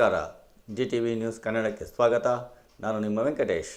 ನಮಸ್ಕಾರ. GTV news ಕನ್ನಡಕ್ಕೆ ಸ್ವಾಗತ. ನಾನು ನಿಮ್ಮ ವೆಂಕಟೇಶ್.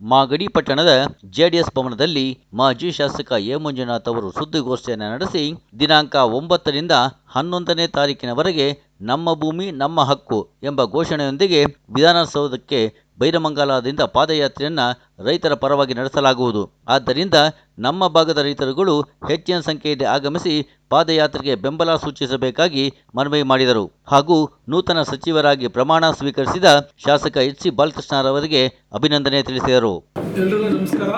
ಮಾಗಡಿ ಪಟ್ಟಣದ ಜೆಡಿಎಸ್ ಭವನದಲ್ಲಿ ಮಾಜಿ ಶಾಸಕ ಎ. ಮಂಜುನಾಥ್ ಅವರು ಸುದ್ದಿಗೋಷ್ಠಿಯನ್ನು ನಡೆಸಿ ದಿನಾಂಕ 9ರಿಂದ 11ನೇ ತಾರೀಕಿನವರೆಗೆ ನಮ್ಮ ಭೂಮಿ ನಮ್ಮ ಹಕ್ಕು ಎಂಬ ಘೋಷಣೆಯೊಂದಿಗೆ ವಿಧಾನಸೌಧಕ್ಕೆ ಬೈರಮಂಗಲದಿಂದ ಪಾದಯಾತ್ರೆಯನ್ನು ರೈತರ ಪರವಾಗಿ ನಡೆಸಲಾಗುವುದು. ಆದ್ದರಿಂದ ನಮ್ಮ ಭಾಗದ ರೈತರುಗಳು ಹೆಚ್ಚಿನ ಸಂಖ್ಯೆಯಲ್ಲಿ ಆಗಮಿಸಿ ಪಾದಯಾತ್ರೆಗೆ ಬೆಂಬಲ ಸೂಚಿಸಬೇಕಾಗಿ ಮನವಿ ಮಾಡಿದರು. ಹಾಗೂ ನೂತನ ಸಚಿವರಾಗಿ ಪ್ರಮಾಣ ಸ್ವೀಕರಿಸಿದ ಶಾಸಕ ಎಚ್.ಸಿ. ಬಾಲಕೃಷ್ಣರವರಿಗೆ ಅಭಿನಂದನೆ ತಿಳಿಸಿದರು. ಎಲ್ರಿಗೂ ನಮಸ್ಕಾರ.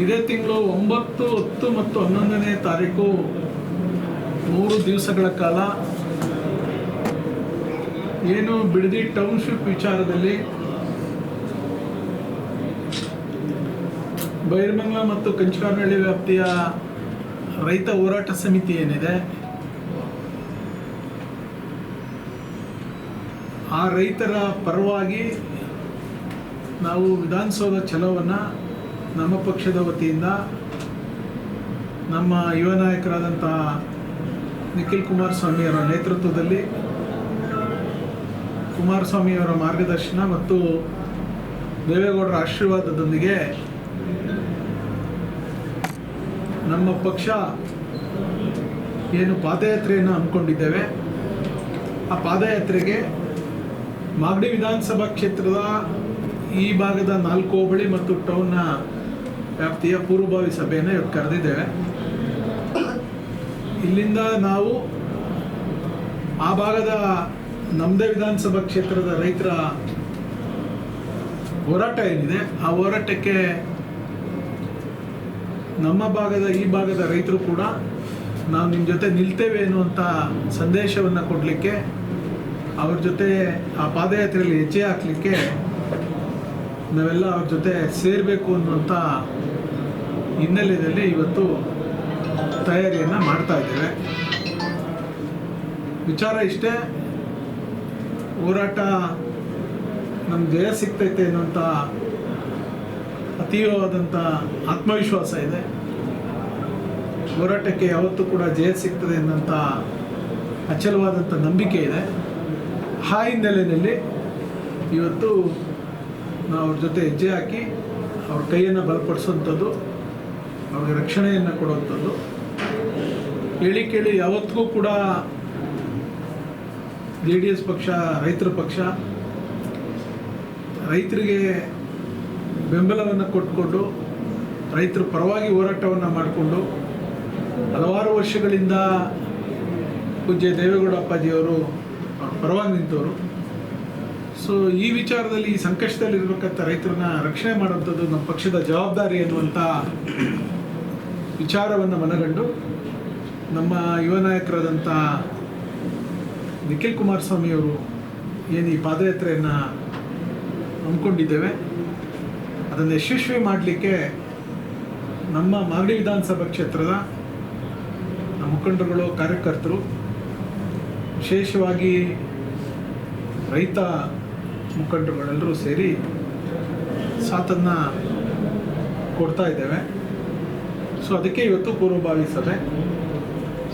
ಇದೇ ತಿಂಗಳು 9, 10 ಮತ್ತು 11ನೇ ತಾರೀಕು 3 ದಿವಸಗಳ ಕಾಲ ಏನು ಬಿಡದಿ ಟೌನ್ಶಿಪ್ ವಿಚಾರದಲ್ಲಿ ಬೈರಮಂಗಲ ಮತ್ತು ಕಂಚಗಾರನಹಳ್ಳಿ ವ್ಯಾಪ್ತಿಯ ರೈತ ಹೋರಾಟ ಸಮಿತಿ ಏನಿದೆ, ಆ ರೈತರ ಪರವಾಗಿ ನಾವು ವಿಧಾನಸೌಧ ಚಲೋವನ್ನು ನಮ್ಮ ಪಕ್ಷದ ವತಿಯಿಂದ ನಮ್ಮ ಯುವ ನಾಯಕರಾದಂಥ ನಿಖಿಲ್ ಕುಮಾರಸ್ವಾಮಿಯವರ ನೇತೃತ್ವದಲ್ಲಿ, ಕುಮಾರಸ್ವಾಮಿಯವರ ಮಾರ್ಗದರ್ಶನ ಮತ್ತು ದೇವೇಗೌಡರ ಆಶೀರ್ವಾದದೊಂದಿಗೆ ನಮ್ಮ ಪಕ್ಷ ಏನು ಪಾದಯಾತ್ರೆಯನ್ನು ಹಮ್ಮಿಕೊಂಡಿದ್ದೇವೆ. ಆ ಪಾದಯಾತ್ರೆಗೆ ಮಾಗಡಿ ವಿಧಾನಸಭಾ ಕ್ಷೇತ್ರದ ಈ ಭಾಗದ 4 ಹೋಬಳಿ ಮತ್ತು ಟೌನ್ನ ವ್ಯಾಪ್ತಿಯ ಪೂರ್ವಭಾವಿ ಸಭೆಯನ್ನು ಇವತ್ತು ಕರೆದಿದ್ದೇವೆ. ಇಲ್ಲಿಂದ ನಾವು ಆ ಭಾಗದ ನಮ್ಮದೇ ವಿಧಾನಸಭಾ ಕ್ಷೇತ್ರದ ರೈತರ ಹೋರಾಟ ಏನಿದೆ, ಆ ಹೋರಾಟಕ್ಕೆ ನಮ್ಮ ಭಾಗದ ಈ ಭಾಗದ ರೈತರು ಕೂಡ ನಾವು ನಿಮ್ಮ ಜೊತೆ ನಿಲ್ತೇವೆ ಅನ್ನುವಂಥ ಸಂದೇಶವನ್ನು ಕೊಡಲಿಕ್ಕೆ, ಅವ್ರ ಜೊತೆ ಆ ಪಾದಯಾತ್ರೆಯಲ್ಲಿ ಹೆಜ್ಜೆ ಹಾಕಲಿಕ್ಕೆ ನಾವೆಲ್ಲ ಅವ್ರ ಜೊತೆ ಸೇರಬೇಕು ಅನ್ನುವಂಥ ಹಿನ್ನೆಲೆಯಲ್ಲಿ ಇವತ್ತು ತಯಾರಿಯನ್ನು ಮಾಡ್ತಾ ಇದ್ದೇವೆ. ವಿಚಾರ ಇಷ್ಟೇ, ಹೋರಾಟ ನಮ್ಗೆ ಜಯ ಸಿಗ್ತೈತೆ ಅನ್ನುವಂಥ ಅತೀವವಾದಂಥ ಆತ್ಮವಿಶ್ವಾಸ ಇದೆ. ಹೋರಾಟಕ್ಕೆ ಯಾವತ್ತೂ ಕೂಡ ಜಯ ಸಿಗ್ತದೆ ಅನ್ನೋಂಥ ಅಚಲವಾದಂಥ ನಂಬಿಕೆ ಇದೆ. ಆ ಹಿನ್ನೆಲೆಯಲ್ಲಿ ಇವತ್ತು ನಾವು ಅವ್ರ ಜೊತೆ ಹೆಜ್ಜೆ ಹಾಕಿ ಅವ್ರ ಕೈಯನ್ನು ಬಲಪಡಿಸುವಂಥದ್ದು, ಅವ್ರಿಗೆ ರಕ್ಷಣೆಯನ್ನು ಕೊಡುವಂಥದ್ದು. ಹೇಳಿ ಕೇಳಿ ಯಾವತ್ತಿಗೂ ಕೂಡ JDS ಪಕ್ಷ ರೈತರ ಪಕ್ಷ ರೈತರಿಗೆ ಬೆಂಬಲವನ್ನು ಕೊಟ್ಟುಕೊಂಡು ರೈತರ ಪರವಾಗಿ ಹೋರಾಟವನ್ನು ಮಾಡಿಕೊಂಡು ಹಲವಾರು ವರ್ಷಗಳಿಂದ ಪೂಜ್ಯ ದೇವೇಗೌಡ ಅಪ್ಪಾಜಿಯವರು ಅವ್ರ ಪರವಾಗಿ ನಿಂತವರು. ಸೊ ಈ ವಿಚಾರದಲ್ಲಿ, ಈ ಸಂಕಷ್ಟದಲ್ಲಿರ್ಬೇಕಂತ ರೈತರನ್ನ ರಕ್ಷಣೆ ಮಾಡುವಂಥದ್ದು ನಮ್ಮ ಪಕ್ಷದ ಜವಾಬ್ದಾರಿ ಅನ್ನುವಂಥ ವಿಚಾರವನ್ನು ಮನಗಂಡು ನಮ್ಮ ಯುವ ನಾಯಕರಾದಂಥ ನಿಖಿಲ್ ಕುಮಾರಸ್ವಾಮಿಯವರು ಏನು ಈ ಪಾದಯಾತ್ರೆಯನ್ನು ಹಮ್ಮಿಕೊಂಡಿದ್ದೇವೆ, ಅದನ್ನು ಯಶಸ್ವಿ ಮಾಡಲಿಕ್ಕೆ ನಮ್ಮ ಮಾಗಡಿ ವಿಧಾನಸಭಾ ಕ್ಷೇತ್ರದ ನಮ್ಮ ಮುಖಂಡರುಗಳು, ಕಾರ್ಯಕರ್ತರು, ವಿಶೇಷವಾಗಿ ರೈತ ಮುಖಂಡರುಗಳೆಲ್ಲರೂ ಸೇರಿ ಸಾಥನ್ನು ಕೊಡ್ತಾ ಇದ್ದೇವೆ. ಸೊ ಅದಕ್ಕೆ ಇವತ್ತು ಪೂರ್ವಭಾವಿ ಸಭೆ.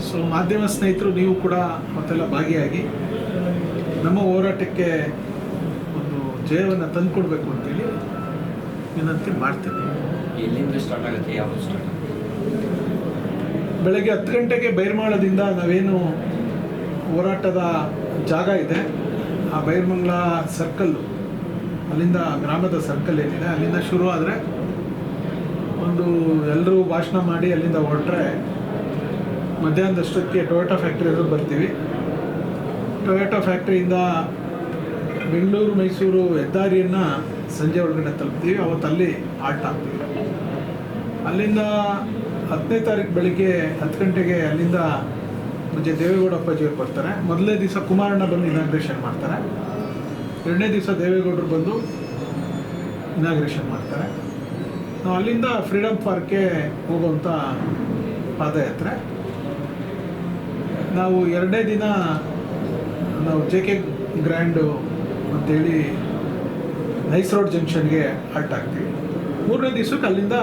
ಸೊ ಮಾಧ್ಯಮ ಸ್ನೇಹಿತರು ನೀವು ಕೂಡ ಮತ್ತೆಲ್ಲ ಭಾಗಿಯಾಗಿ ನಮ್ಮ ಹೋರಾಟಕ್ಕೆ ಒಂದು ಜಯವನ್ನು ತಂದುಕೊಡ್ಬೇಕು ಅಂತೇಳಿ ವಿನಂತಿ ಮಾಡ್ತೇನೆ. ಎಲ್ಲಿಂದ ಸ್ಟಾರ್ಟ್ ಆಗುತ್ತೆ, ಯಾವುದು ಸ್ಟಾರ್ಟ್ ಆಗುತ್ತೆ? ಬೆಳಗ್ಗೆ 10 ಗಂಟೆಗೆ ಬೈರಮಾಳದಿಂದ ನಾವೇನು ಹೋರಾಟದ ಜಾಗ ಇದೆ, ಆ ಬೈರಮಂಗಲ ಸರ್ಕಲ್ಲು, ಅಲ್ಲಿಂದ ಗ್ರಾಮದ ಸರ್ಕಲ್ ಏನಿದೆ ಅಲ್ಲಿಂದ ಶುರು ಆದರೆ ಒಂದು ಎಲ್ಲರೂ ಭಾಷಣ ಮಾಡಿ ಅಲ್ಲಿಂದ ಹೊರಟ್ರೆ ಮಧ್ಯಾಹ್ನದಷ್ಟಕ್ಕೆ ಟೊಯೋಟಾ ಫ್ಯಾಕ್ಟ್ರಿಯಲ್ಲೂ ಬರ್ತೀವಿ. ಟೊಯೋಟಾ ಫ್ಯಾಕ್ಟ್ರಿಯಿಂದ ಬೆಂಗಳೂರು ಮೈಸೂರು ಹೆದ್ದಾರಿಯನ್ನು ಸಂಜೆ ಒಳಗಡೆ ತಲುಪ್ತೀವಿ. ಅವತ್ತು ಅಲ್ಲಿ ಆಲ್ಟ್ ಆಗ್ತೀವಿ. ಅಲ್ಲಿಂದ 10ನೇ ತಾರೀಕು ಬೆಳಿಗ್ಗೆ 10 ಗಂಟೆಗೆ ಅಲ್ಲಿಂದ ಪೂಜ್ಯ ದೇವೇಗೌಡ ಅಪ್ಪಾಜಿಯವರು ಬರ್ತಾರೆ. ಮೊದಲನೇ ದಿವಸ ಕುಮಾರಣ್ಣ ಬಂದು ಇನಾಗ್ರೇಷನ್ ಮಾಡ್ತಾರೆ. 2ನೇ ದಿವಸ ದೇವೇಗೌಡರು ಬಂದು ಇನಾಗ್ರೇಷನ್ ಮಾಡ್ತಾರೆ. ನಾವು ಅಲ್ಲಿಂದ ಫ್ರೀಡಮ್ ಪಾರ್ಕ್ಗೆ ಹೋಗುವಂಥ ಪಾದಯಾತ್ರೆ. ನಾವು 2ನೇ ದಿನ ನಾವು JK ಗ್ರ್ಯಾಂಡು ಅಂತೇಳಿ ನೈಸ್ ರೋಡ್ ಜಂಕ್ಷನ್ಗೆ ಹಾಲ್ಟ್ ಆಗ್ತೀವಿ. 3ನೇ ದಿವಸಕ್ಕೆ ಅಲ್ಲಿಂದ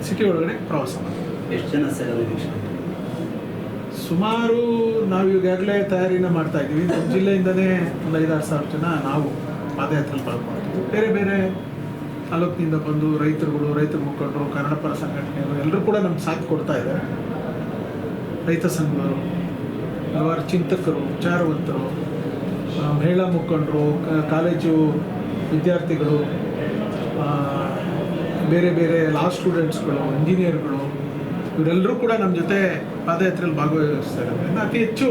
ಸಿಟಿ ಒಳಗಡೆ ಪ್ರವಾಸ ಮಾಡ್ತೀವಿ. ಎಷ್ಟು ಜನ ಸೇರೋದು? ಸುಮಾರು ನಾವು ಈಗಾಗಲೇ ತಯಾರಿನ ಮಾಡ್ತಾ ಇದ್ದೀವಿ. ನಮ್ಮ ಜಿಲ್ಲೆಯಿಂದನೇ ಒಂದು 5-6 ಸಾವಿರ ಜನ ನಾವು ಪಾದಯಾತ್ರೆಯಲ್ಲಿ ಪಾಲ್ಗೊಂಡಿದ್ದೀವಿ. ಬೇರೆ ಬೇರೆ ತಾಲೂಕಿನಿಂದ ಬಂದು ರೈತರುಗಳು, ರೈತರ ಮುಖಂಡರು, ಕನ್ನಡ ಪರ ಸಂಘಟನೆಗಳು ಎಲ್ಲರೂ ಕೂಡ ನಮ್ಗೆ ಸಾಥ್ ಕೊಡ್ತಾ ಇದ್ದಾರೆ. ರೈತ ಸಂಘಗಳು, ಹಲವಾರು ಚಿಂತಕರು, ವಿಚಾರವಂತರು, ಮಹಿಳಾ ಮುಖಂಡರು, ಕಾಲೇಜು ವಿದ್ಯಾರ್ಥಿಗಳು, ಬೇರೆ ಬೇರೆ ಲಾ ಸ್ಟೂಡೆಂಟ್ಸ್ಗಳು, ಇಂಜಿನಿಯರ್ಗಳು ಇವರೆಲ್ಲರೂ ಕೂಡ ನಮ್ಮ ಜೊತೆ ಪಾದಯಾತ್ರೆಯಲ್ಲಿ ಭಾಗವಹಿಸ್ತಾ ಇರೋದ್ರಿಂದ ಅತಿ ಹೆಚ್ಚು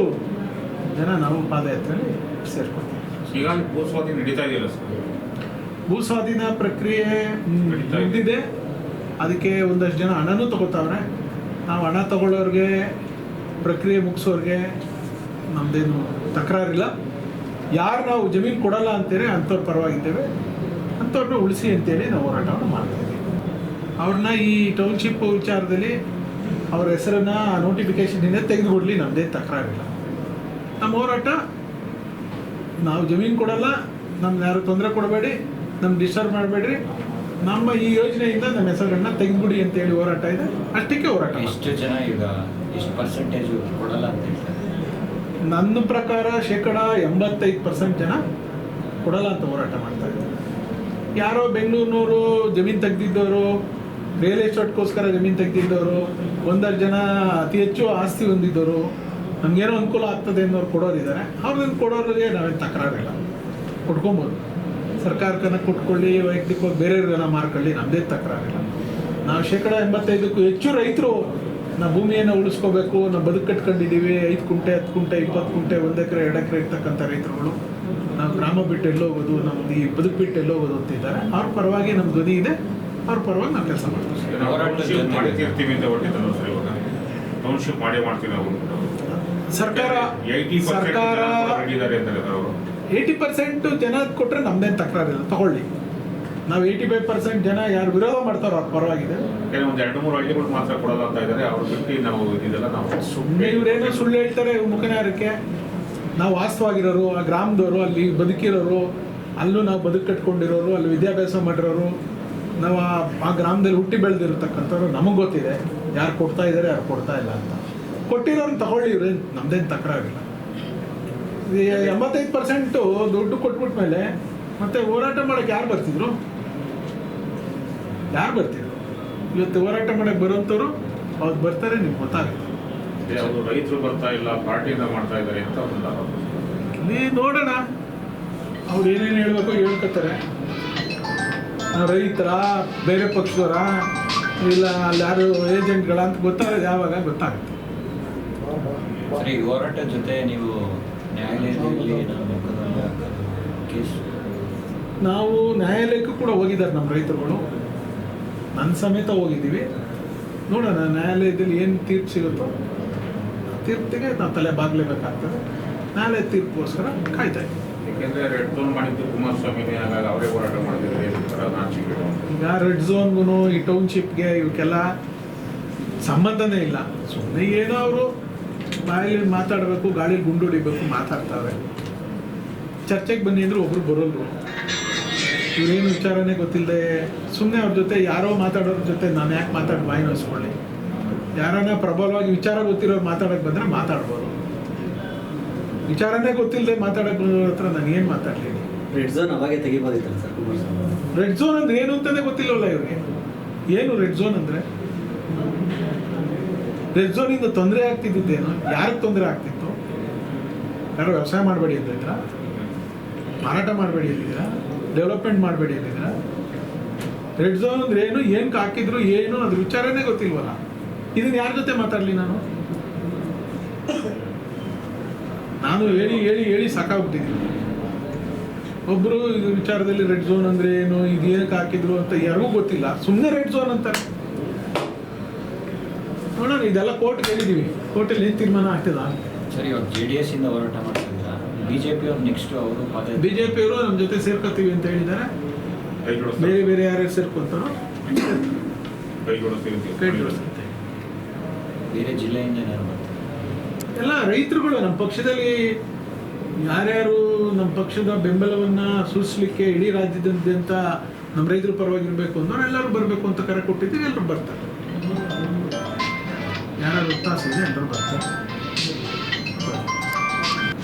ಜನ ನಾವು ಪಾದಯಾತ್ರೆಯಲ್ಲಿ ಸೇರ್ಕೊಳ್ತೀವಿ. ಈಗ ಭೂಸ್ವಾಧೀನ ನಡೀತಾ ಇದೆಯಲ್ಲ ಸರ್? ಭೂಸ್ವಾಧೀನ ಪ್ರಕ್ರಿಯೆ ಮುಗಿದಿದೆ. ಅದಕ್ಕೆ ಒಂದಷ್ಟು ಜನ ಹಣನೂ ತಗೋತಾವ್ರೆ. ನಾವು ಹಣ ತಗೊಳ್ಳೋರಿಗೆ, ಪ್ರಕ್ರಿಯೆ ಮುಗಿಸೋರಿಗೆ ನಮ್ಮದೇನು ತಕರಾರಿಲ್ಲ. ಯಾರು ನಾವು ಜಮೀನು ಕೊಡಲ್ಲ ಅಂತೇಳಿ ಅಂಥವ್ರ ಪರವಾಗಿದ್ದೇವೆ. ಅಂಥವ್ರನ್ನ ಉಳಿಸಿ ಅಂತೇಳಿ ನಾವು ಹೋರಾಟವನ್ನು ಮಾಡ್ತಾಯಿದ್ದೀವಿ. ಅವ್ರನ್ನ ಈ ಟೌನ್ಶಿಪ್ ವಿಚಾರದಲ್ಲಿ ಅವ್ರ ಹೆಸರನ್ನು ನೋಟಿಫಿಕೇಷನಿಂದ ತೆಗೆದುಕೊಡ್ಲಿ, ನಮ್ಮದೇ ತಕರಾರಿಲ್ಲ. ನಮ್ಮ ಹೋರಾಟ, ನಾವು ಜಮೀನು ಕೊಡಲ್ಲ, ನಮ್ಗೆ ಯಾರು ತೊಂದರೆ ಕೊಡಬೇಡಿ, ನಮ್ಗೆ ಡಿಸ್ಟರ್ಬ್ ಮಾಡಬೇಡ್ರಿ, ನಮ್ಮ ಈ ಯೋಜನೆಯಿಂದ ನಮ್ಮ ಹೆಸರನ್ನ ತೆಗೆದುಬಿಡಿ ಅಂತೇಳಿ ಹೋರಾಟ ಇದೆ. ಅಷ್ಟಕ್ಕೆ ಹೋರಾಟ. ಎಷ್ಟು ಜನ ಈಗ ಎಷ್ಟು ಪರ್ಸೆಂಟೇಜ್ ಕೊಡಲ್ಲ ಅಂತ ಹೇಳ್ತಾರೆ? ನನ್ನ ಪ್ರಕಾರ 85% ಜನ ಕೊಡಲ್ಲ ಅಂತ ಹೋರಾಟ ಮಾಡ್ತಾ ಇದ್ದಾರೆ. ಯಾರೋ ಬೆಂಗಳೂರಿನವರು ಜಮೀನು ತೆಗೆದಿದ್ದವರು, ರಿಯಲ್ ಎಸ್ಟೇಟ್ಗೋಸ್ಕರ ಜಮೀನು ತೆಗೆದಿದ್ದವರು, ಒಂದಷ್ಟು ಜನ ಅತಿ ಹೆಚ್ಚು ಆಸ್ತಿ ಹೊಂದಿದ್ದವರು, ನಮಗೇನೋ ಅನುಕೂಲ ಆಗ್ತದೆ ಅನ್ನೋರು ಕೊಡೋರಿದ್ದಾರೆ. ಅವ್ರನ್ನ ಕೊಡೋರಿಗೆ ನಾವೇನು ತಕರಾರಿಲ್ಲ, ಕೊಟ್ಕೊಬೋದು. ಸರ್ಕಾರಕ್ಕನ್ನ ಕೊಟ್ಕೊಳ್ಳಿ, ವೈಯಕ್ತಿಕವಾಗಿ ಬೇರೆಯವ್ರಿಗೆಲ್ಲ ಮಾರ್ಕೊಳ್ಳಿ, ನಮ್ಮದೇ ತಕರಾರಿಲ್ಲ. ನಾವು 85% ಹೆಚ್ಚು ರೈತರು ನಾವು ಭೂಮಿಯನ್ನು ಉಳಿಸ್ಕೋಬೇಕು, ನಾವು ಬದುಕು ಕಟ್ಕೊಂಡಿದ್ದೀವಿ. 5 ಕುಂಟೆ, 10 ಕುಂಟೆ, 20 ಕುಂಟೆ, 1 ಎಕರೆ, 2 ಎಕರೆ ಇರ್ತಕ್ಕಂಥ ರೈತರುಗಳು ನಾವು ಗ್ರಾಮ ಬಿಟ್ಟು ಎಲ್ಲೋಗೋದು, ನಮ್ಮದು ಈ ಬದುಕು ಬಿಟ್ಟು ಎಲ್ಲೋಗೋದು ಅಂತಿದ್ದಾರೆ. ಅವ್ರ ಪರವಾಗಿ ನಮ್ಮ ಧ್ವನಿ ಇದೆ, ಅವ್ರ ಪರವಾಗಿ ನಾವು ಕೆಲಸ ಮಾಡ್ತೀವಿ. ಟೌನ್ಶಿಪ್ ಮಾಡೇ ಮಾಡ್ತೀವಿ ನಾವು. ಸರ್ಕಾರ 80% ಜನ ಕೊಟ್ಟರೆ ನಮ್ದೇನು ತಕರಾರಿಲ್ಲ, ತಗೊಳ್ಳಿ. ನಾವು 85% ಜನ ಯಾರು ವಿರೋಧ ಮಾಡ್ತಾರೋ ಅವ್ರ ಪರವಾಗಿದೆ. ಒಂದು 2-3 ಹಳ್ಳಿಗಳು ಮಾತ್ರ ಕೊಡಲ್ಲ ಅಂತ ಇದ್ದಾರೆ. ಅವ್ರ ಬಿಟ್ಟು ನಾವು ಇದೆಲ್ಲ ನಾವು ಸುಮ್ಮನೆ ಇವರೇನೋ ಸುಳ್ಳು ಹೇಳ್ತಾರೆ. ಮುಖನಾರಕ್ಕೆ ನಾವು ವಾಸ್ತವಾಗಿರೋರು, ಆ ಗ್ರಾಮದವರು, ಅಲ್ಲಿ ಬದುಕಿರೋರು, ಅಲ್ಲೂ ನಾವು ಬದುಕು ಕಟ್ಕೊಂಡಿರೋರು, ಅಲ್ಲಿ ವಿದ್ಯಾಭ್ಯಾಸ ಮಾಡಿರೋರು, ನಾವು ಆ ಗ್ರಾಮದಲ್ಲಿ ಹುಟ್ಟಿ ಬೆಳೆದಿರ್ತಕ್ಕಂಥವ್ರು. ನಮಗೆ ಗೊತ್ತಿದೆ ಯಾರು ಕೊಡ್ತಾ ಇದ್ದಾರೆ, ಯಾರು ಕೊಡ್ತಾ ಇಲ್ಲ ಅಂತ. ಕೊಟ್ಟಿರೋರು ತಗೊಳ್ಳಿ, ಇವ್ರೇನು ನಮ್ದೇನು ತಕರಾರಿಲ್ಲ. 85% ದುಡ್ಡು ಕೊಟ್ಬಿಟ್ಮೇಲೆ ಮತ್ತೆ ಹೋರಾಟ ಮಾಡೋಕ್ಕೆ ಯಾರು ಬರ್ತಿದ್ರು? ಇವತ್ತು ಹೋರಾಟ ಮಾಡೋಕ್ಕೆ ಬರೋಂಥವ್ರು ಅವ್ರು ಬರ್ತಾರೆ, ನಿಮ್ಗೆ ಗೊತ್ತಾಗುತ್ತೆ. ಅವರು ರೈತರು ಬರ್ತಾ ಇಲ್ಲ, ಪಾರ್ಟಿಯಿಂದ ಮಾಡ್ತಾ ಇದ್ದಾರೆ ಅಂತ ಒಂದು ನೀ ನೋಡೋಣ, ಅವ್ರು ಏನೇನು ಹೇಳ್ಬೇಕು ಹೇಳ್ಕೊತಾರೆ. ರೈತರ, ಬೇರೆ ಪಕ್ಷದವರ, ಇಲ್ಲ ಅಲ್ಲಿ ಯಾರು ಏಜೆಂಟ್ಗಳ ಅಂತ ಗೊತ್ತಾಗೋದು ಯಾವಾಗ ಗೊತ್ತಾಗುತ್ತೆ. ಸರಿ, ಹೋರಾಟದ ಜೊತೆ ನೀವು ನ್ಯಾಯಾಲಯದಲ್ಲಿ ಕೇಸ್ ನಾವು ನ್ಯಾಯಾಲಯಕ್ಕೂ ಕೂಡ ಹೋಗಿದ್ದಾರೆ ನಮ್ಮ ರೈತರುಗಳು, ನನ್ನ ಸಮೇತ ಹೋಗಿದ್ದೀವಿ. ನೋಡೋಣ ನ್ಯಾಯಾಲಯದಲ್ಲಿ ಏನು ತೀರ್ಪು ಸಿಗುತ್ತೋ ತೀರ್ಪಿಗೆ ನಾವು ತಲೆ ಬಾಗಲೇಬೇಕಾಗ್ತದೆ. ನ್ಯಾಯಾಲಯ ತೀರ್ಪಿಗೋಸ್ಕರ ಕಾಯ್ತಾ ಇದ್ದೀವಿ. ಯಾಕೆಂದರೆ ರೆಡ್ ಝೋನ್ ಮಾಡಿದ್ದು ಕುಮಾರಸ್ವಾಮಿನೇ, ಹಾಗಾಗಿ ಅವರೇ ಹೋರಾಟ ಮಾಡಿದ್ದಾರೆ. ಈಗ ರೆಡ್ ಝೋನ್ಗೂ ಈ ಟೌನ್ಶಿಪ್ಗೆ ಇವಕ್ಕೆಲ್ಲ ಸಂಬಂಧನೇ ಇಲ್ಲ. ಸುಮ್ಮನೆ ಏನೋ ಅವರು ಬಾಯಲ್ಲಿ ಮಾತಾಡಬೇಕು, ಗಾಳಿಲಿ ಗುಂಡು ಹೊಡಿಬೇಕು, ಮಾತಾಡ್ತಾರೆ. ಚರ್ಚೆಗೆ ಬನ್ನಿ ಅಂದ್ರೆ ಒಬ್ರು ಬರೋಲ್ರು. ಇವ್ರೇನು ವಿಚಾರನೇ ಗೊತ್ತಿಲ್ಲದೆ ಸುಮ್ಮನೆ ಅವ್ರ ಜೊತೆ ಯಾರೋ ಮಾತಾಡೋರ ಜೊತೆ ನಾನು ಯಾಕೆ ಬಾಯಿ ನೋಯಿಸ್ಕೊಳ್ಳಿ. ಯಾರನ್ನ ಪ್ರಬಲವಾಗಿ ವಿಚಾರ ಗೊತ್ತಿರೋರು ಮಾತಾಡೋಕೆ ಬಂದರೆ ಮಾತಾಡ್ಬೋದು. ವಿಚಾರನೇ ಗೊತ್ತಿಲ್ಲದೆ ಮಾತಾಡೋಕೆ ಬಂದವ್ರ ಹತ್ರ ನಾನು ಏನು ಮಾತಾಡಲಿ? ರೆಡ್ ಝೋನ್ ಅವಾಗೆ ತೆಗಿಬೋದಿತ್ತಲ್ಲ ಸರ್ ಕುಮಾರಸ್ವಾಮಿ? ರೆಡ್ ಝೋನ್ ಅಂದ್ರೆ ಏನು ಅಂತಲೇ ಗೊತ್ತಿಲ್ಲವಲ್ಲ ಇವ್ರಿಗೆ. ಏನು ರೆಡ್ ಝೋನ್ ಅಂದರೆ? ರೆಡ್ ಝೋನಿಂದ ತೊಂದರೆ ಆಗ್ತಿದ್ದೇನು? ಯಾರಿಗೆ ತೊಂದರೆ ಆಗ್ತಿತ್ತು? ಯಾರೋ ವ್ಯವಸಾಯ ಮಾಡಬೇಡಿ ಅಂತಿದ್ರ, ಮಾರಾಟ ಮಾಡಬೇಡಿ ಅಂತಿದ್ರ, ಡೆವಲಪ್ಮೆಂಟ್ ಮಾಡಬೇಡಿ ಅಂತಿದ್ರ? ರೆಡ್ ಝೋನ್ ಅಂದ್ರೆ ಏನು, ಏನಕ್ಕೆ ಹಾಕಿದ್ರು, ಏನು ಅದ್ರ ವಿಚಾರನೇ ಗೊತ್ತಿಲ್ವಲ್ಲ. ಇದನ್ನ ಯಾರ ಜೊತೆ ಮಾತಾಡಲಿ ನಾನು ಹೇಳಿ ಹೇಳಿ ಹೇಳಿ ಸಾಕಾಗ್ಬಿಟ್ಟಿದ್ದೀನಿ. ಒಬ್ಬರು ಇದು ವಿಚಾರದಲ್ಲಿ ರೆಡ್ ಝೋನ್ ಅಂದ್ರೆ ಏನು, ಇದು ಏನಕ್ಕೆ ಹಾಕಿದ್ರು ಅಂತ ಯಾರಿಗೂ ಗೊತ್ತಿಲ್ಲ. ಸುಮ್ಮನೆ ರೆಡ್ ಝೋನ್ ಅಂತಾರೆ. ನೋಡೋಣ, ಇದೆಲ್ಲ ಕೋರ್ಟ್ ಹೇಳಿದೀವಿ, ಕೋರ್ಟಲ್ಲಿ ಏನು ತೀರ್ಮಾನ ಆಗ್ತದ. ಸರಿ, ಇವಾಗ JDS ಇಂದ ಹೋರಾಟ ಮಾಡ್ತಿದ್ದೀರಾ, BJP ಅವ್ರು ನೆಕ್ಸ್ಟ್ ಅವರು BJP ಅವರು ನಮ್ಮ ಜೊತೆ ಸೇರ್ಕೊತೀವಿ ಅಂತ ಹೇಳಿದ್ದಾರೆ. ಬೇರೆ ಬೇರೆ ಯಾರ್ಯಾರು ಸೇರ್ಕೊಂತಾರೋ ಕೈ ಜೋಡಿಸ್ತೀವಿ. ಬೇರೆ ಜಿಲ್ಲೆಯಿಂದ ಯಾರು ಬರ್ತಾರೆ? ಎಲ್ಲ ರೈತರುಗಳು. ನಮ್ಮ ಪಕ್ಷದಲ್ಲಿ ಯಾರ್ಯಾರು ನಮ್ಮ ಪಕ್ಷದ ಬೆಂಬಲವನ್ನು ಸೂಚಿಸಲಿಕ್ಕೆ ಇಡೀ ರಾಜ್ಯದಾದ್ಯಂತ ನಮ್ಮ ರೈತರ ಪರವಾಗಿರಬೇಕು ಅನ್ನೋರು ಎಲ್ಲರೂ ಬರಬೇಕು ಅಂತ ಕರೆ ಕೊಟ್ಟಿದ್ದೀವಿ. ಎಲ್ಲರೂ ಬರ್ತಾರೆ. ಯಾರು ಒತ್ತಾಸೆ ಇದೆ ಎಲ್ಲರೂ ಬರ್ತಾರೆ.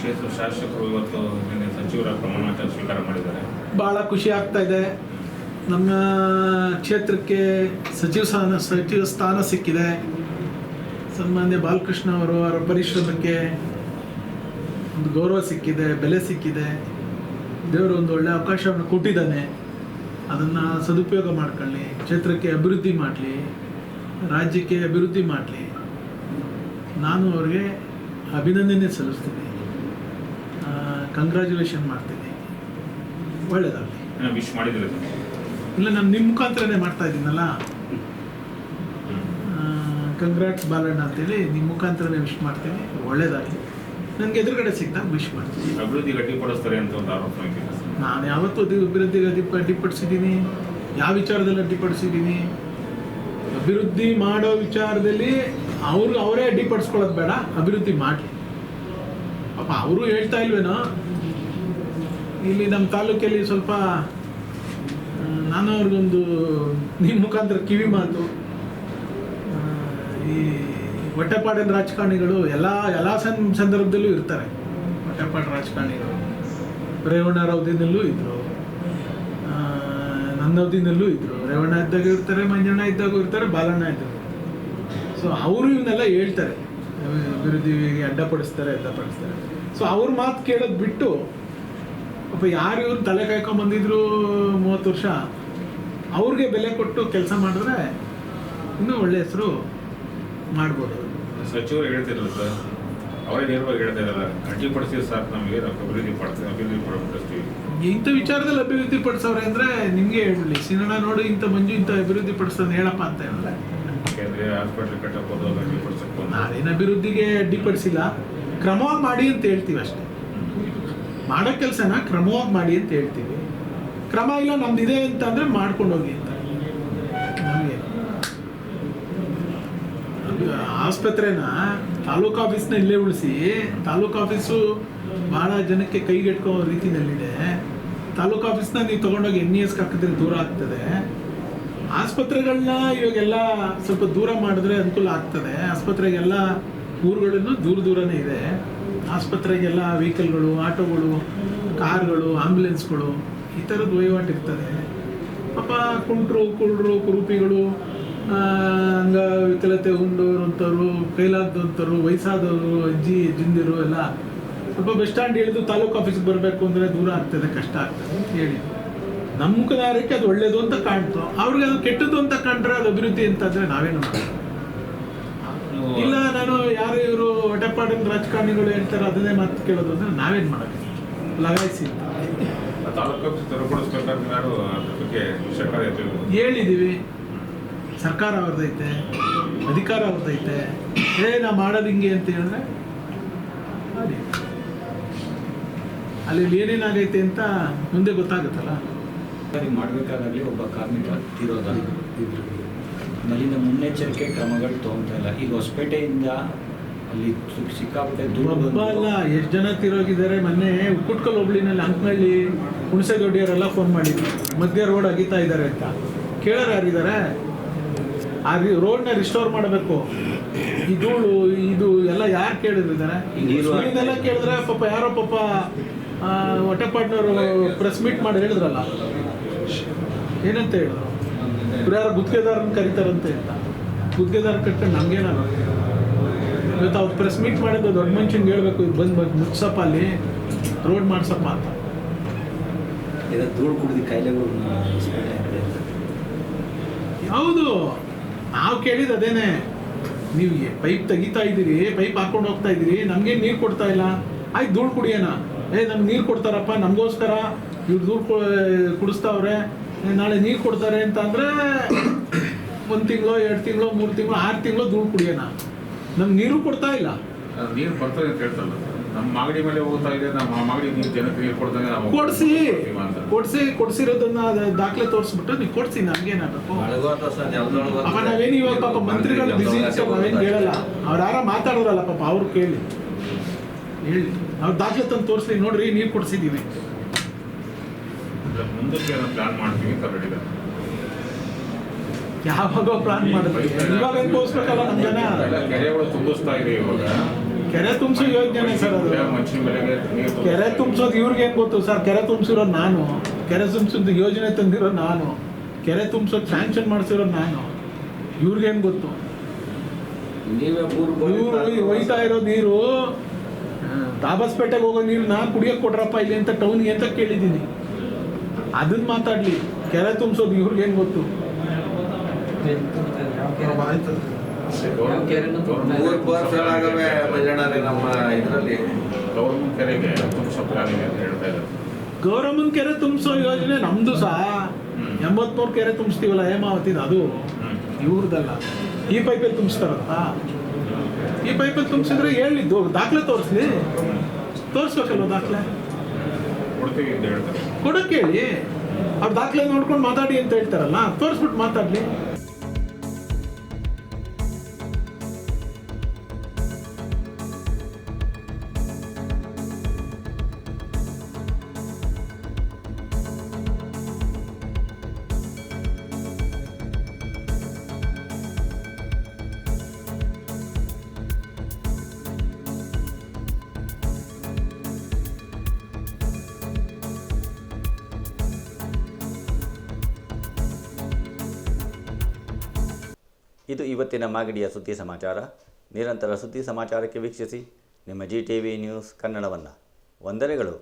ಕ್ಷೇತ್ರ ಶಾಸಕರು ಇವತ್ತು ನಿನ್ನೆ ಸಚಿವರ ಪ್ರಮಾಣ ವಚನ ಸ್ವೀಕಾರ ಮಾಡಿದ್ದಾರೆ. ಭಾಳ ಖುಷಿ ಆಗ್ತಾ ಇದೆ. ನಮ್ಮ ಕ್ಷೇತ್ರಕ್ಕೆ ಸಚಿವ ಸ್ಥಾನ ಸಿಕ್ಕಿದೆ. ಸನ್ಮಾನ್ಯ ಬಾಲಕೃಷ್ಣ ಅವರ ಪರಿಶ್ರಮಕ್ಕೆ ಒಂದು ಗೌರವ ಸಿಕ್ಕಿದೆ, ಬೆಲೆ ಸಿಕ್ಕಿದೆ. ದೇವರು ಒಂದು ಒಳ್ಳೆಯ ಅವಕಾಶವನ್ನು ಕೊಟ್ಟಿದ್ದಾನೆ. ಅದನ್ನು ಸದುಪಯೋಗ ಮಾಡ್ಕೊಳ್ಳಿ, ಕ್ಷೇತ್ರಕ್ಕೆ ಅಭಿವೃದ್ಧಿ ಮಾಡಲಿ, ರಾಜ್ಯಕ್ಕೆ ಅಭಿವೃದ್ಧಿ ಮಾಡಲಿ. ನಾನು ಅವ್ರಿಗೆ ಅಭಿನಂದನೆ ಸಲ್ಲಿಸ್ತೀನಿ, ಕಂಗ್ರ್ಯಾಚುಲೇಷನ್ ಮಾಡ್ತೀನಿ. ಒಳ್ಳೆಯದಾಗಲಿ. ವಿಶ್ ಮಾಡಿದ್ರೆ ಇಲ್ಲ, ನಾನು ನಿಮ್ಮ ಮುಖಾಂತರನೇ ಮಾಡ್ತಾ ಇದ್ದೀನಲ್ಲ, ಕಂಗ್ರಾಟ್ಸ್ ಬಾಲಣ್ಣ ಅಂತೇಳಿ ನಿಮ್ಮ ಮುಖಾಂತರನೇ ವಿಶ್ ಮಾಡ್ತೀನಿ. ಒಳ್ಳೇದಾಗಲಿ. ನನಗೆ ಎದುರುಗಡೆ ಸಿಕ್ಕಿದಾಗ ವಿಶ್ ಮಾಡ್ತೀನಿ. ಅಭಿವೃದ್ಧಿ ಗಟ್ಟಿಪಡಿಸ್ತಾರೆ ಅಂತ ಒಂದು ಆರೋಪ ಇದೆ. ನಾನು ಯಾವತ್ತೂ ಅಭಿವೃದ್ಧಿ ಅಡ್ಡಿಪಡಿಸಿದ್ದೀನಿ. ಯಾವ ವಿಚಾರದಲ್ಲಿ ಅಡ್ಡಿಪಡಿಸಿದ್ದೀನಿ? ಅಭಿವೃದ್ಧಿ ಮಾಡೋ ವಿಚಾರದಲ್ಲಿ ಅವರೇ ಅಡ್ಡಿಪಡಿಸ್ಕೊಳ್ಳೋದು ಬೇಡ, ಅಭಿವೃದ್ಧಿ ಮಾಡಲಿ. ಪಾಪ ಅವರು ಹೇಳ್ತಾ ಇಲ್ವೇನೋ, ಇಲ್ಲಿ ನಮ್ಮ ತಾಲೂಕಲ್ಲಿ ಸ್ವಲ್ಪ ನಾನು ಅವ್ರಿಗೊಂದು ನಿಮ್ಮ ಮುಖಾಂತರ ಕಿವಿ ಮಾತು. ಈ ಹೊಟ್ಟೆಪಾಡಿನ ರಾಜಕಾರಣಿಗಳು ಎಲ್ಲ ಸಂದರ್ಭದಲ್ಲೂ ಇರ್ತಾರೆ. ಹೊಟ್ಟೆಪಾಡು ರಾಜಕಾರಣಿಗಳು ರೇವಣ್ಣರ ಅವಧಿನಲ್ಲೂ ಇದ್ದರು, ನನ್ನ ಅವಧಿನಲ್ಲೂ ಇದ್ದರು. ರೇವಣ್ಣ ಇದ್ದಾಗ ಇರ್ತಾರೆ, ಮಂಜಣ್ಣ ಇದ್ದಾಗ ಇರ್ತಾರೆ, ಬಾಲಣ್ಣ ಇದ್ದರು. ಸೊ ಅವರು ಇವನ್ನೆಲ್ಲ ಹೇಳ್ತಾರೆ, ಅಭಿವೃದ್ಧಿಗೆ ಅಡ್ಡಪಡಿಸ್ತಾರೆ. ಸೊ ಅವ್ರ ಮಾತು ಕೇಳೋದು ಬಿಟ್ಟು ಪಾಪ ಯಾರು ಇವ್ರು ತಲೆ ಕಾಯ್ಕೊಂಬಂದಿದ್ರು 30 ವರ್ಷ, ಅವ್ರಿಗೆ ಬೆಲೆ ಕೊಟ್ಟು ಕೆಲಸ ಮಾಡಿದ್ರೆ ಇನ್ನೂ ಒಳ್ಳೆ ಹೆಸರು ಮಾಡ್ಬೋದು. ಸಚಿವರು ಹೇಳ್ತಿರಲ್ಲ ಸರ್, ಅವರೇ ನೇರವಾಗಿ ಹೇಳ್ತಾ ಇರಲ್ಲ, ಅಡ್ಡಿಪಡಿಸಿದ್ರೆ ಸಾಕು, ನಮಗೆ ಅಭಿವೃದ್ಧಿ ಪಡಿಸ್ತೀವಿ. ಇಂಥ ವಿಚಾರದಲ್ಲಿ ಅಭಿವೃದ್ಧಿ ಪಡಿಸೋರೆ ಅಂದರೆ ನಿಮಗೆ ಹೇಳ್ಬಿಡ್ಲಿ, ಸಿನಿಮಾ ನೋಡಿ ಇಂಥ ಮಂಜು ಇಂಥ ಅಭಿವೃದ್ಧಿ ಪಡಿಸೋದು ಹೇಳಪ್ಪ ಅಂತ ಹೇಳಿದ್ರೆ. ಯಾಕೆಂದರೆ ಹಾಸ್ಪಿಟ್ಲ್ ಕಟ್ಟಬಹುದು, ಅಡ್ಡಿಪಡಿಸಕ್ಕೆ ನಾವೇನು ಅಭಿವೃದ್ಧಿಗೆ ಅಡ್ಡಿಪಡಿಸಿಲ್ಲ, ಕ್ರಮವಾಗಿ ಮಾಡಿ ಅಂತ ಹೇಳ್ತೀವಿ ಅಷ್ಟೇ. ಮಾಡೋ ಕೆಲಸನ ಕ್ರಮವಾಗಿ ಮಾಡಿ ಅಂತ ಹೇಳ್ತೀವಿ. ಕ್ರಮ ಇಲ್ಲ ನಮ್ದಿದೆ ಅಂತ ಅಂದರೆ ಮಾಡ್ಕೊಂಡು ಹೋಗಿ ಅಂತ. ನಮಗೆ ಆಸ್ಪತ್ರೆನ ತಾಲೂಕು ಆಫೀಸ್ನ ಇಲ್ಲೇ ಉಳಿಸಿ, ತಾಲೂಕು ಆಫೀಸು ಭಾಳ ಜನಕ್ಕೆ ಕೈಗೆಟ್ಕೋ ರೀತಿಯಲ್ಲಿದೆ. ತಾಲೂಕು ಆಫೀಸ್ನ ನೀವು ತೊಗೊಂಡೋಗಿ NES ಹಾಕಿದ್ರೆ ದೂರ ಆಗ್ತದೆ. ಆಸ್ಪತ್ರೆಗಳನ್ನ ಇವಾಗೆಲ್ಲ ಸ್ವಲ್ಪ ದೂರ ಮಾಡಿದ್ರೆ ಅನುಕೂಲ ಆಗ್ತದೆ. ಆಸ್ಪತ್ರೆಗೆಲ್ಲ ಊರುಗಳನ್ನು ದೂರನೇ ಇದೆ. ಆಸ್ಪತ್ರೆಗೆಲ್ಲ ವೆಹಿಕಲ್ಗಳು, ಆಟೋಗಳು, ಕಾರ್ಗಳು, ಆಂಬ್ಯುಲೆನ್ಸ್ಗಳು, ಈ ಥರದ್ದು ವಹಿವಾಟು ಇರ್ತದೆ. ಪಾಪ ಕುರುಡರು, ಕುರುಪಿಗಳು, ಅಂಗವಿಕಲತೆ ಹೊಂದೋರಂಥವ್ರು, ಕೈಲಾಗದಂಥವ್ರು, ವಯಸ್ಸಾದವರು, ಅಜ್ಜಿಂದಿರು ಎಲ್ಲ ಸ್ವಲ್ಪ ಬಸ್ ಸ್ಟ್ಯಾಂಡ್ ಇಳಿದು ತಾಲೂಕು ಆಫೀಸ್ಗೆ ಬರಬೇಕು ಅಂದರೆ ದೂರ ಆಗ್ತದೆ, ಕಷ್ಟ ಆಗ್ತದೆ ಅಂತ ಹೇಳಿ ನಮ್ಮ ಮುಖದಾರಕ್ಕೆ ಅದು ಒಳ್ಳೇದು ಅಂತ ಕಾಣ್ತು. ಅವ್ರಿಗೆ ಅದು ಕೆಟ್ಟದ್ದು ಅಂತ ಕಂಡ್ರೆ ಅದು ಅಭಿವೃದ್ಧಿ ಅಂತಂದರೆ ನಾವೇನು ಮಾಡೋದು? ಇಲ್ಲ, ನಾನು ಯಾರು ಇವರು ಹೊಟ್ಟೆಪಾಡಿನ ರಾಜಕಾರಣಿಗಳು ಹೇಳ್ತಾರೆ ಅದನ್ನೇ ಮಾತು ಕೇಳೋದು ಅಂದರೆ ನಾವೇನು ಮಾಡೋದು? ಲಗಾಯಿಸಿ ತಾಲೂಕು ತೆರವುಗೊಳಿಸ್ಬೇಕಾದ್ರೆ ಯಾರು ಅದ್ರ ಬಗ್ಗೆ ಸರ್ಕಾರ ಹೇಳಿದ್ದೀವಿ. ಸರ್ಕಾರ ಅವ್ರದ್ದೈತೆ, ಅಧಿಕಾರ ಅವ್ರದ್ದೈತೆ. ನಾ ಮಾಡೋದು ಹಿಂಗೆ ಅಂತ ಹೇಳಿದ್ರೆ ಮಾಡಿ. ಅಲ್ಲಿ ಏನೇನಾಗೈತೆ ಅಂತ ಮುಂದೆ ಗೊತ್ತಾಗುತ್ತಲ್ಲ. ಮಾಡಬೇಕಾದಾಗಲಿ ಒಬ್ಬ ಕಾರ್ಮಿಕ ತೀರೋದ ಅಲ್ಲಿಂದ ಮುನ್ನೆಚ್ಚರಿಕೆ ಕ್ರಮಗಳು ತೊಗೊತಾ ಇಲ್ಲ. ಈಗ ಹೊಸಪೇಟೆಯಿಂದ ಅಲ್ಲಿ ಸಿಕ್ಕಾಪಟ್ಟೆ ಒಬ್ಬ ಅಲ್ಲ, ಎಷ್ಟು ಜನ ತೀರೋಗಿದ್ದಾರೆ. ಮೊನ್ನೆ ಉಕ್ಕುಟ್ಕಲ್ ಹೋಬಳಿನಲ್ಲಿ ಅಂಕನಹಳ್ಳಿ ಹುಣಸೆ ದೊಡ್ಡಿಯವರೆಲ್ಲ ಫೋನ್ ಮಾಡಿದ್ರು, ಮಧ್ಯ ರೋಡ್ ಅಗಿತಾ ಇದ್ದಾರೆ ಅಂತ. ಕೇಳೋರು ಯಾರಿದ್ದಾರೆ? ಆ ರೋಡ್ನ ರಿಸ್ಟೋರ್ ಮಾಡಬೇಕು. ಈ ಧೂಳು ಇದು ಎಲ್ಲ ಯಾರು ಕೇಳಿದ್ದಾರೆ? ಇದನ್ನೆಲ್ಲ ಕೇಳಿದ್ರೆ ಪಾಪ ಯಾರೋ ಪಾಪ ಹೊಟ್ಟೆಪಾಟ್ನವರು ಪ್ರೆಸ್ ಮೀಟ್ ಮಾಡಿ ಹೇಳಿದ್ರಲ್ಲ, ಏನಂತ ಹೇಳಿದ್ರು? ಇವ್ರು ಯಾರೋ ಗುತ್ತಿಗೆದಾರನ ಕರೀತಾರಂತೆ ಅಂತ. ಗುತ್ತಿಗೆದಾರ ಕಟ್ಕೊಂಡು ನಮಗೇನಾಗುತ್ತೆ? ಇವತ್ತು ಅವ್ರು ಪ್ರೆಸ್ ಮೀಟ್ ಮಾಡಿದ್ದು ದೊಡ್ಡ ಮನುಷ್ಯನ್ಗೆ ಹೇಳ್ಬೇಕು, ಇದು ಬಂದು ಮುಚ್ಚಪ್ಪ, ಅಲ್ಲಿ ರೋಡ್ ಮಾಡ್ಸಪ್ಪ ಅಂತ. ಧೂಳು ಕುಡಿದು ಕಾಯಿಲೆಗಳು ಹೌದು, ನಾವು ಕೇಳಿದ್ದು ಅದೇನೆ. ನೀವು ಪೈಪ್ ತೆಗಿತಾ ಇದ್ದೀರಿ, ಪೈಪ್ ಹಾಕೊಂಡು ಹೋಗ್ತಾ ಇದ್ದೀರಿ, ನಮಗೆ ನೀರು ಕೊಡ್ತಾ ಇಲ್ಲ. ಆಯ್ತು, ಧೂಳು ಕುಡಿಯೋಣ. ನಮ್ಗೆ ನೀರು ಕೊಡ್ತಾರಪ್ಪ, ನಮಗೋಸ್ಕರ ಇವ್ರು ಧೂಳು ಕುಡಿಸ್ತಾವ್ರೆ, ನಾಳೆ ನೀರು ಕೊಡ್ತಾರೆ ಅಂತ ಅಂದರೆ 1 ತಿಂಗಳು, 2 ತಿಂಗಳು, 3 ತಿಂಗಳು, 6 ತಿಂಗಳು ಧೂಳು ಕುಡಿಯೋಣ. ನಮ್ಗೆ ನೀರು ಕೊಡ್ತಾ ಇಲ್ಲ. ನೀರು ಬರ್ತದೆ ಅಂತ ಹೇಳ್ತಲ್ಲ, ನಮ್ಮ ಮಾಗಡಿ ಮೇಲೆ ಹೋಗ್ತಾ ಇದೆ, ನಮ್ಮ ಮಾಗಡಿ ನೀರು ಜನಕ್ಕೆ ನೀರು ಕೊಡ್ತಾನೆ. ಕೊಡ್ಸಿರೋದನ್ನ ದಾಖಲೆ ತೋರಿಸ್ಬಿಟ್ಟು ನೀವು ಕೊಡ್ಸಿ, ನಮ್ಗೇನಾಗಬೇಕು? ಅಪ್ಪ ನಾವೇನು ಇವಾಗ ಪಾಪ ಮಂತ್ರಿಗಳು ಬಿಸಿ ಇರ್ತಾರೆ, ನಾವೇನು ಹೇಳಲ್ಲ. ಅವ್ರು ಯಾರ ಮಾತಾಡೋರಲ್ಲ ಪಾಪ, ಅವ್ರು ಹೇಳಿ ಅವ್ರು ದಾಖಲೆ ತಂದು ತೋರಿಸ್ಲಿ, ನೋಡ್ರಿ ನೀರು ಕೊಡ್ಸಿದ್ದೀವಿ. ಮುಂದಕ್ಕೆ ಪ್ಲಾನ್ ಮಾಡ್ತೀವಿ ಅಂತ ಹೇಳಿದ್ದಾರೆ. ಯಾವಾಗ ಪ್ಲಾನ್ ಮಾಡಿದ್ವಿ? ಇವಾಗ ತೋರಿಸ್ಬೇಕಲ್ಲ ನಮ್ಮ ಜನ. ಕೆರೆಗಳು ತುಂಬಿಸ್ತಾ ಇದೆ ಇವಾಗ. ಕೆರೆ ತುಂಬಿಸೋ ಯೋಜನೆ ಸರ್ ಅದು. ಮನುಷ್ಯನ ಬೆಲೆಗೆ ನೀರು ತುಂಬಿಸ್ತಾ ಕೆರೆ ಇದೆ. ತುಂಬಿಸೋದು ಇವ್ರಿಗೆ ಏನು ಗೊತ್ತು ಸರ್? ಕೆರೆ ತುಂಬಿಸಿರೋ ನಾನು, ಕೆರೆ ತುಂಬಿಸೋದು ಯೋಜನೆ ತಂದಿರೋ ನಾನು, ಕೆರೆ ತುಂಬಿಸೋದು ಸ್ಯಾಂಕ್ಷನ್ ಮಾಡಿಸಿರೋ ನಾನು, ಇವ್ರಿಗೇನು ಗೊತ್ತು? ಇವ್ರು ಒಯ್ತಾ ಇರೋ ನೀರು ದಾಬಸ್ಪೇಟೆಗೆ ಹೋಗೋ ನೀರನ್ನ ಕುಡಿಯೋಕೆ ಕೊಡ್ರಪ್ಪ ಇಲ್ಲಿ ಅಂತ ಟೌನ್ಗೆ ಅಂತ ಕೇಳಿದ್ದೀನಿ. ಅದನ್ನ ಮಾತಾಡ್ಲಿ. ಕೆರೆ ತುಂಬಿಸೋದು ಇವ್ರಿಗೇನು ಗೊತ್ತು? ಗೌರ್ಮೆಂಟ್ ಕೆರೆಗೆ ತುಂಬಿಸೋ ಪ್ಲಾನ್ ಇದೆ ಅಂತ ಹೇಳ್ತಾ ಇದ್ದಾರೆ. ಗೌರಮ್ಮನ ಕೆರೆ ತುಂಬಿಸೋ ಯೋಜನೆ ನಮ್ದು ಸಹ. 83 ಕೆರೆ ತುಂಬಿಸ್ತೀವಲ್ಲ ಹೇಮಾವತಿದು, ಅದು ಇವ್ರದಲ್ಲ. ಈ ಪೈಪಲ್ಲಿ ತುಂಬಿಸ್ತಾರಲ್ಲ, ಈ ಪೈಪಲ್ಲಿ ತುಂಬಿಸಿದ್ರೆ ಹೇಳಿದ್ದು ದಾಖಲೆ ತೋರಿಸ್ಲಿ. ತೋರಿಸ್ಬೇಕಲ್ವ ದಾಖಲೆ? ಕೊಡ್ತೀವಿ ಅಂತ ಹೇಳ್ತಾರೆ. ಕೊಡಕ್ಕೆ ಹೇಳಿ. ಅವ್ರು ದಾಖಲೆ ನೋಡ್ಕೊಂಡು ಮಾತಾಡಿ ಅಂತ ಹೇಳ್ತಾರಲ್ಲ, ತೋರಿಸ್ಬಿಟ್ಟು ಮಾತಾಡ್ಲಿ. ಇದು ಇವತ್ತಿನ ಮಾಗಡಿಯ ಸುದ್ದಿ ಸಮಾಚಾರ. ನಿರಂತರ ಸುದ್ದಿ ಸಮಾಚಾರಕ್ಕೆ ವೀಕ್ಷಿಸಿ ನಿಮ್ಮ GTV ನ್ಯೂಸ್ ಕನ್ನಡವನ್ನು. ವಂದನೆಗಳು.